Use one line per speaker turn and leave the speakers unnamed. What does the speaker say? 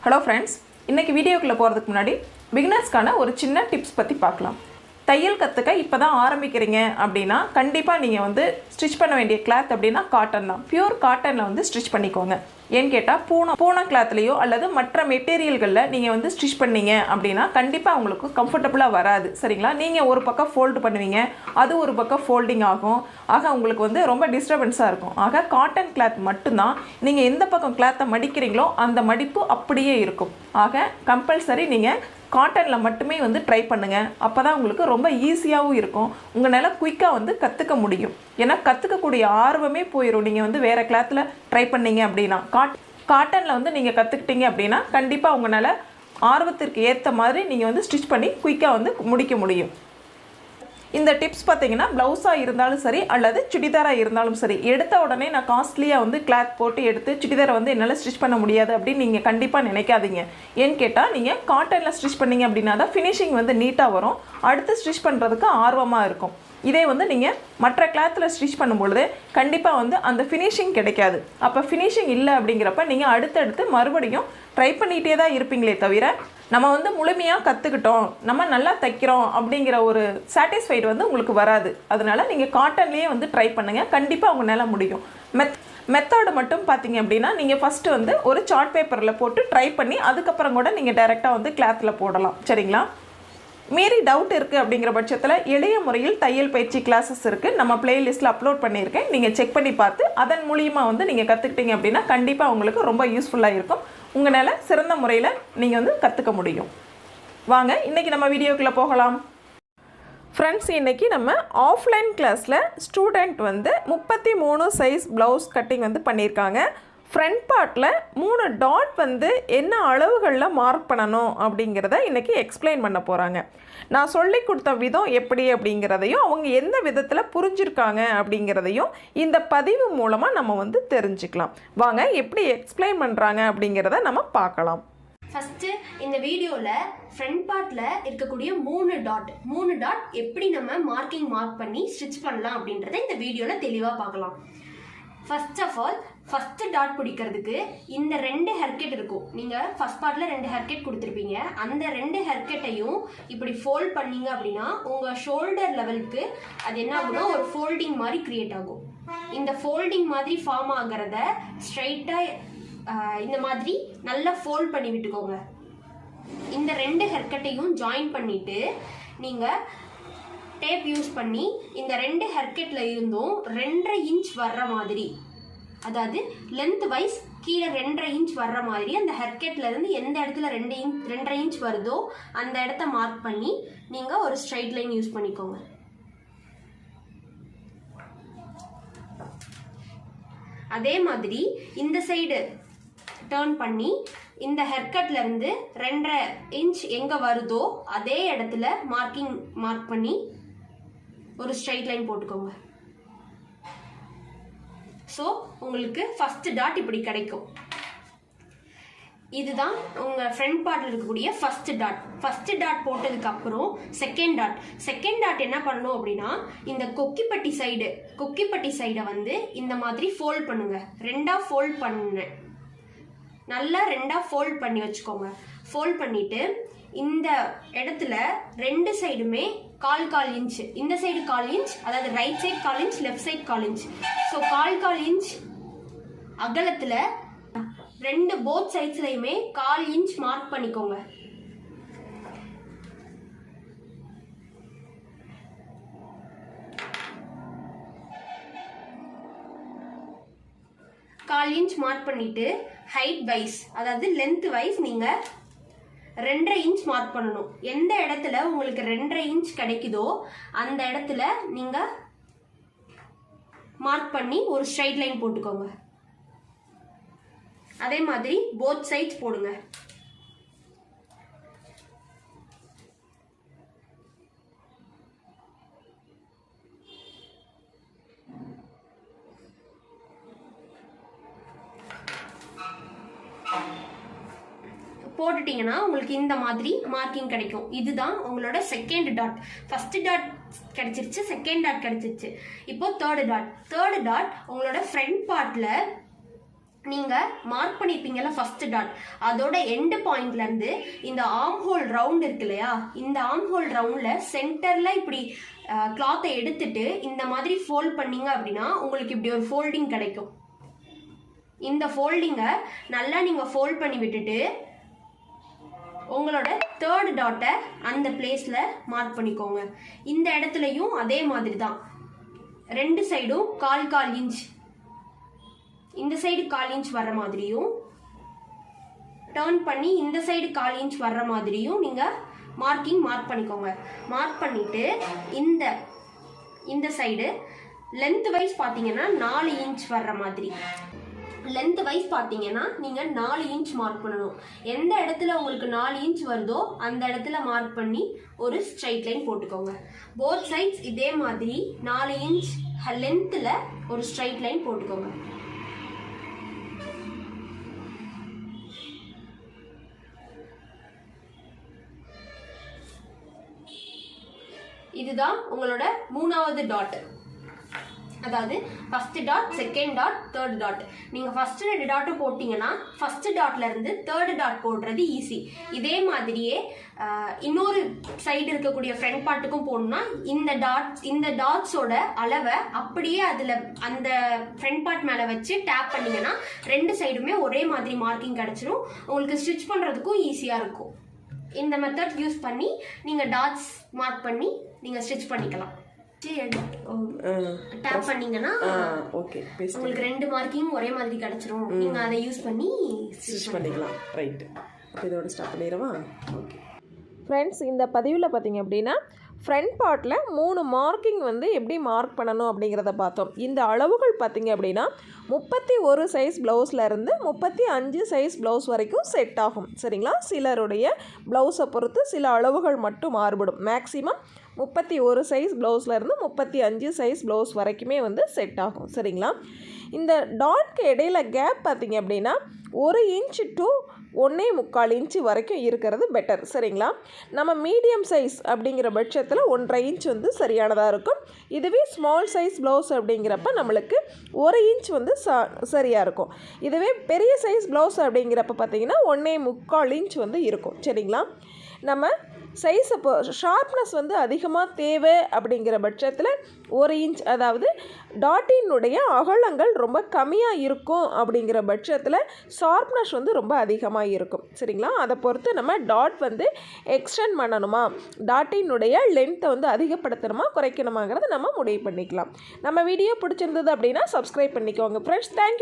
Hello friends, இன்றைக்கி வீடியோக்குள்ளே போகிறதுக்கு முன்னாடி பிகினர்ஸ்க்கான ஒரு சின்ன டிப்ஸ் பற்றி பார்க்கலாம். தையல் கற்றுக்க இப்போ தான் ஆரம்பிக்கிறீங்க அப்படின்னா கண்டிப்பாக நீங்கள் வந்து ஸ்டிச் பண்ண வேண்டிய கிளாத் அப்படின்னா காட்டன் தான். பியூர் காட்டனில் வந்து ஸ்டிச் பண்ணிக்கோங்க. ஏன்னு கேட்டால் பூனை கிளாத்லேயோ அல்லது மற்ற மெட்டீரியல்களில் நீங்கள் வந்து ஸ்டிச் பண்ணீங்க அப்படின்னா கண்டிப்பாக உங்களுக்கு கம்ஃபர்டபுளாக வராது. சரிங்களா? நீங்கள் ஒரு பக்கம் ஃபோல்டு பண்ணுவீங்க, அது ஒரு பக்கம் ஃபோல்டிங் ஆகும். ஆக உங்களுக்கு வந்து ரொம்ப டிஸ்டர்பன்ஸாக இருக்கும். ஆக காட்டன் கிளாத் மட்டும்தான் நீங்கள் எந்த பக்கம் கிளாத்தை மடிக்கிறீங்களோ அந்த மடிப்பு அப்படியே இருக்கும். ஆக கம்பல்சரி நீங்கள் காட்டனில் மட்டுமே வந்து ட்ரை பண்ணுங்கள். அப்போ தான் உங்களுக்கு ரொம்ப ஈஸியாகவும் இருக்கும். உங்களால் குயிக்காக வந்து கற்றுக்க முடியும். ஏன்னா கற்றுக்கக்கூடிய ஆர்வமே போயிடும் நீங்கள் வந்து வேறு கிளாத்தில் ட்ரை பண்ணீங்க அப்படின்னா. காட்டனில் வந்து நீங்கள் கற்றுக்கிட்டீங்க அப்படின்னா கண்டிப்பாக உங்களால் ஆர்வத்திற்கு ஏற்ற மாதிரி நீங்கள் வந்து ஸ்டிச் பண்ணி குயிக்காக வந்து முடிக்க முடியும். இந்த டிப்ஸ் பார்த்தீங்கன்னா ப்ளவுஸாக இருந்தாலும் சரி அல்லது சுடிதாராக இருந்தாலும் சரி, எடுத்த உடனே நான் காஸ்ட்லியாக வந்து கிளாத் போட்டு எடுத்து சுடிதாரை வந்து என்னால் ஸ்டிச் பண்ண முடியாது அப்படின்னு நீங்கள் கண்டிப்பாக நினைக்காதீங்க. ஏன்னு கேட்டால் நீங்கள் காட்டனில் ஸ்டிச் பண்ணிங்க அப்படின்னா தான் ஃபினிஷிங் வந்து நீட்டாக வரும். அடுத்து ஸ்டிச் பண்ணுறதுக்கு ஆர்வமாக இருக்கும். இதே வந்து நீங்கள் மற்ற கிளாத்தில் ஸ்டிச் பண்ணும்பொழுது கண்டிப்பாக வந்து அந்த ஃபினிஷிங் கிடைக்காது. அப்போ ஃபினிஷிங் இல்லை அப்படிங்கிறப்ப நீங்கள் அடுத்தடுத்து மறுபடியும் ட்ரை பண்ணிகிட்டே தான் இருப்பீங்களே தவிர நம்ம வந்து முழுமையாக கற்றுக்கிட்டோம், நம்ம நல்லா தைக்கிறோம் அப்படிங்கிற ஒரு சாட்டிஸ்ஃபைடு வந்து உங்களுக்கு வராது. அதனால் நீங்கள் காட்டன்லேயே வந்து ட்ரை பண்ணுங்கள். கண்டிப்பாக உங்களால் முடியும். மெத்தடு மட்டும் பார்த்தீங்க அப்படின்னா நீங்கள் ஃபஸ்ட்டு வந்து ஒரு சார்ட் பேப்பரில் போட்டு ட்ரை பண்ணி அதுக்கப்புறம் கூட நீங்கள் டைரெக்டாக வந்து கிளாத்தில் போடலாம். சரிங்களா? மீறி டவுட் இருக்குது அப்படிங்கிற பட்சத்தில் எளிய முறையில் தையல் பயிற்சி கிளாஸஸ் இருக்குது. நம்ம பிளேலிஸ்ட்டில் அப்லோட் பண்ணியிருக்கேன். நீங்கள் செக் பண்ணி பார்த்து அதன் மூலியமாக வந்து நீங்கள் கற்றுக்கிட்டீங்க அப்படின்னா கண்டிப்பாக உங்களுக்கு ரொம்ப யூஸ்ஃபுல்லாக இருக்கும். உங்களால் சிறந்த முறையில் நீங்கள் வந்து கற்றுக்க முடியும். வாங்க இன்றைக்கி நம்ம வீடியோக்குள்ளே போகலாம். ஃப்ரெண்ட்ஸ், இன்றைக்கி நம்ம ஆஃப்லைன் கிளாஸில் ஸ்டூடெண்ட் வந்து 33 சைஸ் ப்ளவுஸ் கட்டிங் வந்து பண்ணியிருக்காங்க. ஃப்ரண்ட் பார்ட்டில் 3 டாட் வந்து என்ன அளவுகளில் மார்க் பண்ணணும் அப்படிங்கிறத இன்றைக்கி எக்ஸ்பிளைன் பண்ண போகிறாங்க. நான் சொல்லி கொடுத்த விதம் எப்படி அப்படிங்கிறதையும் அவங்க எந்த விதத்தில் புரிஞ்சிருக்காங்க அப்படிங்கிறதையும் இந்த பதிவு மூலமாக நம்ம வந்து தெரிஞ்சுக்கலாம். வாங்க எப்படி எக்ஸ்பிளைன் பண்ணுறாங்க அப்படிங்கிறத நம்ம பார்க்கலாம்.
ஃபஸ்ட்டு இந்த வீடியோவில் ஃப்ரண்ட் பார்ட்டில் இருக்கக்கூடிய 3 டாட் எப்படி நம்ம மார்க் பண்ணி ஸ்டிச் பண்ணலாம் அப்படின்றத இந்த வீடியோவில் தெளிவாக பார்க்கலாம். First of all first dot பிடிக்கிறதுக்கு இந்த 2 ஹெர்கெட் இருக்கும். நீங்கள் ஃபர்ஸ்ட் பார்ட்டில் 2 ஹெர்கெட் கொடுத்துருப்பீங்க. அந்த 2 ஹெர்கெட்டையும் இப்படி ஃபோல்ட் பண்ணீங்க அப்படின்னா உங்கள் ஷோல்டர் லெவலுக்கு அது என்ன ஆகும்னா ஒரு ஃபோல்டிங் மாதிரி கிரியேட் ஆகும். இந்த ஃபோல்டிங் மாதிரி ஃபார்ம் ஆகிறத ஸ்ட்ரைட்டாக இந்த மாதிரி நல்லா ஃபோல்ட் பண்ணி விட்டுக்கோங்க. இந்த 2 ஹெர்கெட்டையும் ஜாயின் பண்ணிவிட்டு நீங்கள் டேப் யூஸ் பண்ணி இந்த 2 ஹெர்கெட்ல இருந்தும் 2.5 இன்ச் வர்ற மாதிரி, அதாவது லென்த் வைஸ் கீழே 2.5 இன்ச் வர்ற மாதிரி அந்த ஹெர்கெட்ல இருந்து எந்த இடத்துல 2.5 இன்ச் வருதோ அந்த இடத்த மார்க் பண்ணி நீங்க ஒரு ஸ்ட்ரைட் லைன் யூஸ் பண்ணிக்கோங்க. அதே மாதிரி இந்த சைடு டர்ன் பண்ணி இந்த ஹெர்கட்ல இருந்து 2.5 இன்ச் எங்க வருதோ அதே இடத்துல மார்க் பண்ணி ஒரு ஸ்ட்ரைட் லைன் போட்டுக்கோங்க. ஸோ உங்களுக்கு ஃபர்ஸ்ட் டாட் இப்படி கிடைக்கும். இதுதான் உங்க ஃப்ரண்ட் பார்ட்ல இருக்கக்கூடிய ஃபர்ஸ்ட் டாட். ஃபர்ஸ்ட் டாட் போட்டதுக்கு அப்புறம் செகண்ட் டாட் என்ன பண்ணணும் அப்படின்னா இந்த கொக்கிப்பட்டி சைடை வந்து இந்த மாதிரி ஃபோல்ட் பண்ணுங்க. 2ஆ ஃபோல்ட் பண்ணு, நல்லா 2ஆ ஃபோல்ட் பண்ணி வச்சுக்கோங்க. ஃபோல்ட் பண்ணிட்டு இந்த இடத்துல 2 சைடுமே கால் இன்ச், இந்த சைடு 1/4 இன்ச், அதாவது right side 1/4 inch, left side 1/4 inch. So 1/4 inch அகலத்தில் 2 போத் சைட்ஸ்லையுமே 1/4 இன்ச் மார்க் பண்ணிக்கோங்க. கால் இன்ச் மார்க் பண்ணிட்டு ஹைட் வைஸ், அதாவது லென்த் வைஸ் நீங்க 2.5 இன்ச் மார்க் பண்ணணும். எந்த இடத்துல உங்களுக்கு 2.5 இன்ச் கிடைக்குதோ அந்த இடத்துல நீங்க மார்க் பண்ணி ஒரு ஸ்ட்ரைட் லைன் போட்டுக்கோங்க. அதே மாதிரி போத் சைட்ஸ் போடுங்க. போட்டுட்டீங்கன்னா உங்களுக்கு இந்த மாதிரி மார்க்கிங் கிடைக்கும். இதுதான் உங்களோட செகண்ட் டாட். ஃபர்ஸ்ட் டாட் கிடைச்சிருச்சு, செகண்ட் டாட் கிடைச்சிருச்சு. இப்போ தேர்ட் டாட் உங்களோட ஃப்ரண்ட் பார்ட்ல நீங்கள் மார்க் பண்ணியிருப்பீங்கல்ல ஃபர்ஸ்ட் டாட், அதோட எண்டு பாயிண்ட்லேருந்து இந்த ஆர்ம் ஹோல் ரவுண்ட் இருக்கு இல்லையா, இந்த ஆர்ம் ஹோல் ரவுண்டில் சென்டரில் இப்படி கிளாத்தை எடுத்துட்டு இந்த மாதிரி ஃபோல்ட் பண்ணீங்க அப்படின்னா உங்களுக்கு இப்படி ஒரு ஃபோல்டிங் கிடைக்கும். இந்த ஃபோல்டிங்கை நல்லா நீங்கள் ஃபோல்ட் பண்ணி விட்டுட்டு உங்களோட தேர்ட் டாட்டை அந்த பிளேஸில் மார்க் பண்ணிக்கோங்க. இந்த இடத்துலையும் அதே மாதிரி தான், ரெண்டு சைடும் 1/4 இன்ச், இந்த சைடு 1/4 இன்ச் வர்ற மாதிரியும் டர்ன் பண்ணி இந்த சைடு 1/4 இன்ச் வர்ற மாதிரியும் நீங்கள் மார்க் பண்ணிக்கோங்க. மார்க் பண்ணிட்டு இந்த சைடு லென்த் வைஸ் பார்த்தீங்கன்னா 4 இன்ச் வர்ற மாதிரி, லென்த் வைஸ் பார்த்தீங்கன்னா நீங்கள் 4 இன்ச் மார்க் பண்ணணும். எந்த இடத்துல உங்களுக்கு 4 இன்ச் வருதோ அந்த இடத்துல மார்க் பண்ணி ஒரு ஸ்ட்ரைட் லைன் போட்டுக்கோங்க. போத் சைட்ஸ் இதே மாதிரி 4 இன்ச் லென்த்தில் ஒரு ஸ்ட்ரைட் லைன் போட்டுக்கோங்க. இதுதான் உங்களோட 3வது டாட். அதாவது first dot, second dot, third dot. நீங்கள் ஃபர்ஸ்ட் 2 டாட்டும் போட்டிங்கன்னா ஃபர்ஸ்ட் டாட்ல இருந்து தேர்ட் டாட் போடுறது ஈஸி. இதே மாதிரியே இன்னொரு சைடு இருக்கக்கூடிய ஃப்ரண்ட் பார்ட்டுக்கும் போடணும்னா இந்த டாட்ஸோட அளவை அப்படியே அதில் அந்த ஃப்ரண்ட் பார்ட் மேலே வச்சு டேப் பண்ணிங்கன்னா 2 சைடுமே ஒரே மாதிரி மார்க்கிங் கிடச்சிரும். உங்களுக்கு ஸ்டிச் பண்ணுறதுக்கும் ஈஸியாக இருக்கும். இந்த மெத்தட் யூஸ் பண்ணி நீங்கள் டாட்ஸ் மார்க் பண்ணி நீங்கள் ஸ்டிச் பண்ணிக்கலாம். டேப் பண்ணீங்கன்னா உங்களுக்கு 2 மார்க்கிங் ஒரே மாதிரி கிடைச்சிரும். நீங்க அதை யூஸ் பண்ணி ஸ்டிச் பண்ணிக்கலாம்.
ரைட், இதோட ஸ்டார்ட் பண்ணிடவா?
ஓகே ஃப்ரெண்ட்ஸ், இந்த பதிவில் பார்த்தீங்க அப்படின்னா ஃப்ரண்ட் பார்ட்டில் 3 மார்க்கிங் வந்து எப்படி மார்க் பண்ணணும் அப்படிங்கிறத பார்த்தோம். இந்த அளவுகள் பார்த்தீங்க அப்படின்னா 31 சைஸ் ப்ளவுஸில் இருந்து 35 சைஸ் ப்ளவுஸ் வரைக்கும் செட் ஆகும். சரிங்களா? சிலருடைய ப்ளவுஸை பொறுத்து சில அளவுகள் மட்டும் மாறுபடும். மேக்ஸிமம் 31 சைஸ் ப்ளவுஸில் இருந்து 35 சைஸ் ப்ளவுஸ் வரைக்குமே வந்து செட் ஆகும். சரிங்களா? இந்த டாட்க்கு இடையில கேப் பார்த்தீங்க அப்படின்னா 1 இன்ச் டு 1.25 இன்ச்சு வரைக்கும் இருக்கிறது பெட்டர். சரிங்களா? நம்ம மீடியம் சைஸ் அப்படிங்கிற பட்சத்தில் 1.5 இன்ச் வந்து சரியானதாக இருக்கும். இதுவே ஸ்மால் சைஸ் ப்ளவுஸ் அப்படிங்கிறப்ப நம்மளுக்கு 1 இன்ச் வந்து சரியாக இருக்கும். இதுவே பெரிய சைஸ் ப்ளவுஸ் அப்படிங்கிறப்ப பார்த்திங்கன்னா 1.25 இன்ச் வந்து இருக்கும். சரிங்களா? நம்ம சைஸ் இப்போ ஷார்ப்னஸ் வந்து அதிகமாக தேவை அப்படிங்கிற பட்சத்தில் 1 இன்ச், அதாவது டாட்டினுடைய அகலங்கள் ரொம்ப கம்மியாக இருக்கும் அப்படிங்கிற பட்சத்தில் ஷார்ப்னஸ் வந்து ரொம்ப அதிகமாக இருக்கும். சரிங்களா? அதை பொறுத்து நம்ம டாட் வந்து எக்ஸ்டெண்ட் பண்ணணுமா, டாட்டினுடைய லென்த்தை வந்து அதிகப்படுத்தணுமா குறைக்கணுமாங்கிறத நம்ம முடிவு பண்ணிக்கலாம். நம்ம வீடியோ பிடிச்சிருந்தது அப்படின்னா சப்ஸ்கிரைப் பண்ணிக்கோங்க ஃப்ரெண்ட்ஸ். தேங்க்யூ.